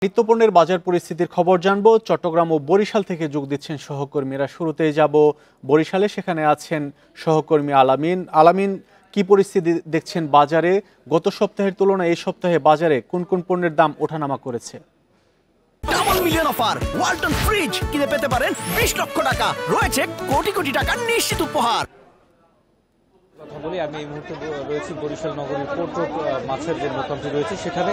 নিত্যপণ্যের বাজার পরিস্থিতির খবর জানবো। চট্টগ্রাম ও বরিশাল থেকে যোগ দিচ্ছেন সহকর্মীরা। শুরুতেই যাব বরিশালে, সেখানে আছেন সহকর্মী আলামিন। আলামিন, কি পরিস্থিতি দেখছেন বাজারে? গত সপ্তাহের তুলনায় এই সপ্তাহে বাজারে কোন কোন পণ্যের দাম ওঠানামা করেছে? Double million offer Walton fridge কিনে পেতে পারেন 20 লক্ষ টাকা, রয়েছে কোটি কোটি টাকার নিশ্চিত উপহার। কথা বলি, আমি এই মুহূর্তে রয়েছি বরিশাল নগরীর পোর্ট রোড মাছের যে দোকানটি রয়েছে সেখানে।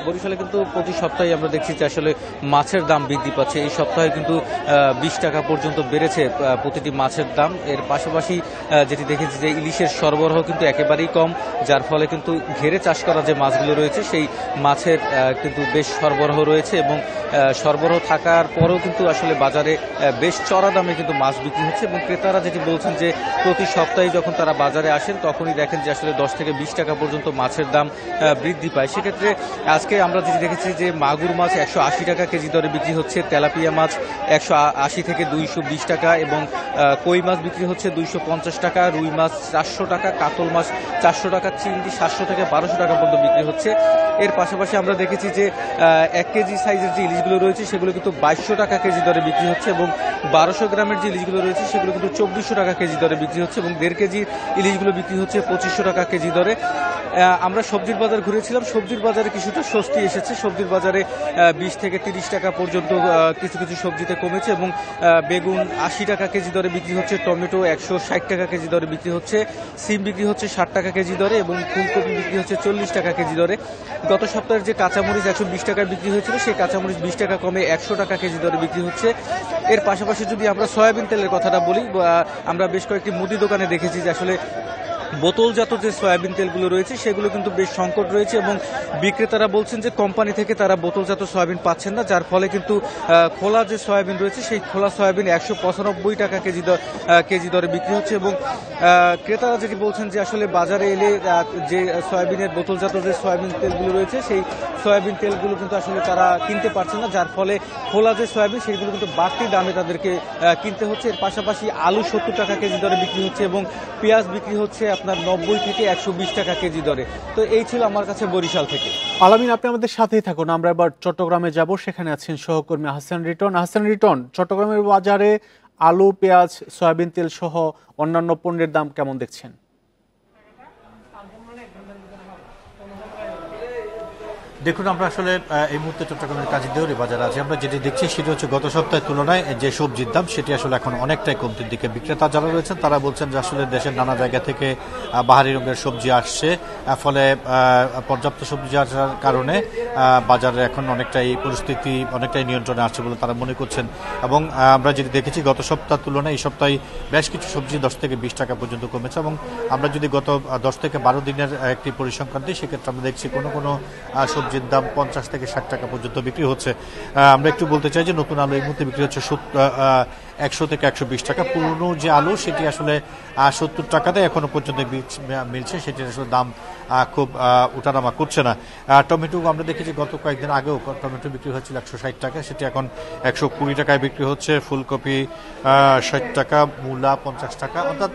বরিশালে কিন্তু প্রতি সপ্তাহে আমরা দেখছি যে আসলে মাছের দাম বৃদ্ধি পাচ্ছে। এই সপ্তাহে কিন্তু 20 টাকা পর্যন্ত বেড়েছে প্রতিটি মাছের দাম। এর পাশাপাশি যেটি দেখেছি যে ইলিশের সরবরাহ কিন্তু একেবারেই কম, যার ফলে কিন্তু ঘেরে চাষ করা যে মাছগুলো রয়েছে সেই মাছের কিন্তু বেশ সরবরাহ রয়েছে এবং সরবরাহ থাকার পরেও কিন্তু আসলে বাজারে বেশ চড়া দামে কিন্তু মাছ বিক্রি হচ্ছে। এবং ক্রেতারা যেটি বলছেন যে প্রতি সপ্তাহে যখন তারা বাজারে আসেন তখনই দেখেন যে আসলে 10 থেকে 20 টাকা পর্যন্ত মাছের দাম বৃদ্ধি পায়। সেক্ষেত্রে আজকে আমরা যেটি দেখেছি যে মাগুর মাছ 180 টাকা কেজি দরে বিক্রি হচ্ছে, তেলাপিয়া মাছ 180 থেকে 220 টাকা এবং কই মাছ বিক্রি হচ্ছে 250 টাকা, রুই মাছ 400 টাকা, কাতল মাছ 400 টাকা, চিংড়ি 700 থেকে 1200 টাকা পর্যন্ত বিক্রি হচ্ছে। এর পাশাপাশি আমরা দেখেছি যে 1 কেজি সাইজের যে ইলিশগুলো রয়েছে সেগুলো কিন্তু 2200 টাকা কেজি দরে বিক্রি হচ্ছে এবং 1200 গ্রামের যে ইলিশগুলো রয়েছে সেগুলো কিন্তু 2400 টাকা কেজি দরে বিক্রি হচ্ছে এবং 1.5 কেজি ইলিশগুলো বিক্রি হচ্ছে 2500 টাকা কেজি দরে। আমরা সবজির বাজার ঘুরেছিলাম, সবজির বাজারে কিছুটা স্বস্তি এসেছে। সবজির বাজারে 20 থেকে 30 টাকা পর্যন্ত কিছু কিছু সবজিতে কমেছে এবং বেগুন 80 টাকা কেজি দরে বিক্রি হচ্ছে, টমেটো 160 টাকা কেজি দরে বিক্রি হচ্ছে, সিম বিক্রি হচ্ছে 60 টাকা কেজি দরে এবং ফুলকপি বিক্রি হচ্ছে 40 টাকা কেজি দরে। গত সপ্তাহের যে কাঁচামরিচ 120 টাকায় বিক্রি হয়েছিল সেই কাঁচামরিচ 20 টাকা কমে 100 টাকা কেজি দরে বিক্রি হচ্ছে। এর পাশাপাশি যদি আমরা সয়াবিন তেলের কথাটা বলি, আমরা বেশ কয়েকটি মুদি দোকানে দেখেছি যে আসলে বোতলজাত যে সয়াবিন তেলগুলো রয়েছে সেগুলো কিন্তু বেশ সংকট রয়েছে এবং বিক্রেতারা বলছেন যে কোম্পানি থেকে তারা বোতলজাত সয়াবিন পাচ্ছেন না, যার ফলে কিন্তু খোলা যে সয়াবিন রয়েছে সেই খোলা সয়াবিন 195 টাকা কেজি দরে বিক্রি হচ্ছে এবং ক্রেতারা যেটি বলছেন যে আসলে বাজারে এলে যে সয়াবিনের বোতলজাত যে সয়াবিন তেলগুলো রয়েছে সেই সয়াবিন তেলগুলো কিন্তু আসলে তারা কিনতে পারছে না, যার ফলে খোলা যে সয়াবিন সেগুলো কিন্তু বাড়তি দামে তাদেরকে কিনতে হচ্ছে। এর পাশাপাশি আলু 70 টাকা কেজি দরে বিক্রি হচ্ছে এবং পেঁয়াজ বিক্রি হচ্ছে আপনার 90 থেকে 120 টাকা কেজি দরে। তো এই ছিল আমার কাছে বরিশাল থেকে। আলামিন, আপনি আমাদের সাথেই থাকুন। আমরা এবার চট্টগ্রামে যাব, সেখানে আছেন সহকর্মী হাসান রিটন। হাসান রিটন, চট্টগ্রামের বাজারে আলু, পেঁয়াজ, সয়াবিন তেল সহ অন্যান্য পণ্যের দাম কেমন দেখছেন? দেখুন, আমরা আসলে এই মুহূর্তে চট্টগ্রামের কাজীদেউরি বাজারে আছি। আমরা যেটি দেখছি সেটি হচ্ছে গত সপ্তাহের তুলনায় যে সবজির দাম সেটি আসলে এখন অনেকটাই কমতির দিকে। বিক্রেতা যারা রয়েছেন তারা বলছেন যে আসলে দেশের নানা জায়গা থেকে বাহারি রঙের সবজি আসছে, ফলে পর্যাপ্ত সবজি আসার কারণে বাজারে এখন অনেকটাই পরিস্থিতি অনেকটাই নিয়ন্ত্রণে আসছে বলে তারা মনে করছেন। এবং আমরা যেটি দেখেছি গত সপ্তাহের তুলনায় এই সপ্তাহে বেশ কিছু সবজি 10 থেকে 20 টাকা পর্যন্ত কমেছে এবং আমরা যদি গত 10 থেকে 12 দিনের একটি পরিসংখ্যান দিই সেক্ষেত্রে আমরা দেখছি কোনো কোনো সবজির দাম 50 থেকে 60 টাকা পর্যন্ত বিক্রি হচ্ছে। আমরা একটু বলতে চাই যে নতুন আলু এই মুহূর্তে বিক্রি হচ্ছে 100 থেকে 120 টাকা। পুরনো যে আলু সেটি আসলে 70 টাকাতে এখনো পর্যন্ত মিলছে, সেটির আসলে দাম খুব উঠানামা করছে না। টমেটো আমরা দেখেছি গত কয়েকদিন আগেও টমেটো বিক্রি হচ্ছিল 160 টাকা, সেটি এখন 120 টাকায় বিক্রি হচ্ছে। ফুলকপি 60 টাকা, মূলা 50 টাকা, অর্থাৎ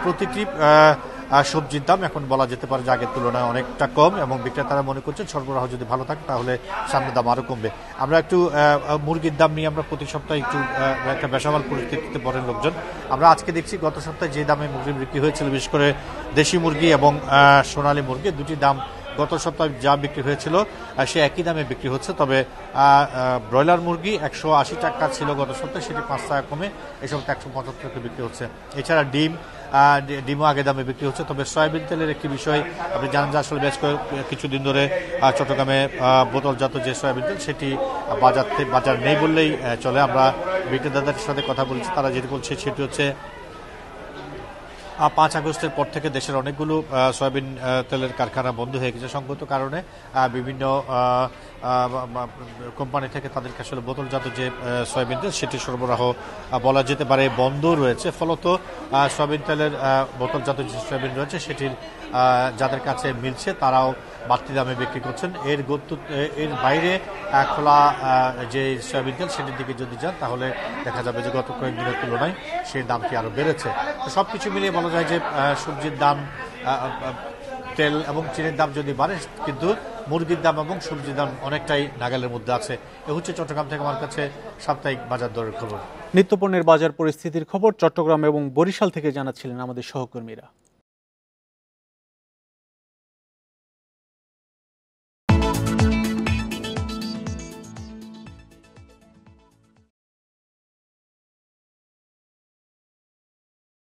প্রতিটি সবজির দাম এখন বলা যেতে পারে যে আগের তুলনায় অনেকটা কম এবং বিক্রেতারা মনে করছেন সরবরাহ যদি ভালো থাকে তাহলে সামনের দাম আরও কমবে। আমরা একটু মুরগির দাম নিয়ে আমরা প্রতি সপ্তাহে একটু একটা বেসামাল পরিস্থিতিতে পড়েন লোকজন। আমরা আজকে দেখছি গত সপ্তাহে যে দামে মুরগি বিক্রি হয়েছিল, বিশেষ করে দেশি মুরগি এবং সোনালী মুরগি দুটি দাম গত সপ্তাহে যা বিক্রি হয়েছিল সে একই দামে বিক্রি হচ্ছে। তবে ব্রয়লার মুরগি 180 টাকা ছিল গত সপ্তাহে, সেটি 5 টাকা কমে এই সপ্তাহে 175 টাকা বিক্রি হচ্ছে। এছাড়া ডিমও আগে দামে বিক্রি হচ্ছে। তবে সয়াবিন তেলের একটি বিষয় আপনি জানেন যে আসলে বেশ কিছুদিন ধরে চট্টগ্রামে বোতলজাত যে সয়াবিন তেল সেটি বাজার নেই বললেই চলে। আমরা বিক্রেতাদের সাথে কথা বলছি, তারা যেটি বলছে সেটি হচ্ছে 5 আগস্টের পর থেকে দেশের অনেকগুলো সয়াবিন তেলের কারখানা বন্ধ হয়ে গেছে সঙ্গত কারণে। বিভিন্ন কোম্পানি থেকে তাদেরকে আসলে বোতলজাত যে সয়াবিন তেল সেটি সরবরাহ বলা যেতে পারে বন্ধ রয়েছে। ফলত সয়াবিন তেলের বোতলজাত যে সয়াবিন রয়েছে সেটির যাদের কাছে মিলছে তারাও বাড়তি দামে বিক্রি করছেন। এর বাইরে খোলা যে সয়াবিন তেল সেটির দিকে যদি যান তাহলে দেখা যাবে যে গত কয়েকদিনের তুলনায় সেই দামটি আরও বেড়েছে। তো সবকিছু মিলিয়ে বলা যায় যে সবজির দাম তেল এবং চিনির দাম যদি বাড়ে, কিন্তু মুরগির দাম এবং সবজির দাম অনেকটাই নাগালের মধ্যে আছে। এ হচ্ছে চট্টগ্রাম থেকে আমার কাছে সাপ্তাহিক বাজার দরের খবর। নিত্যপণ্যের বাজার পরিস্থিতির খবর চট্টগ্রাম এবং বরিশাল থেকে জানাচ্ছিলেন আমাদের সহকর্মীরা।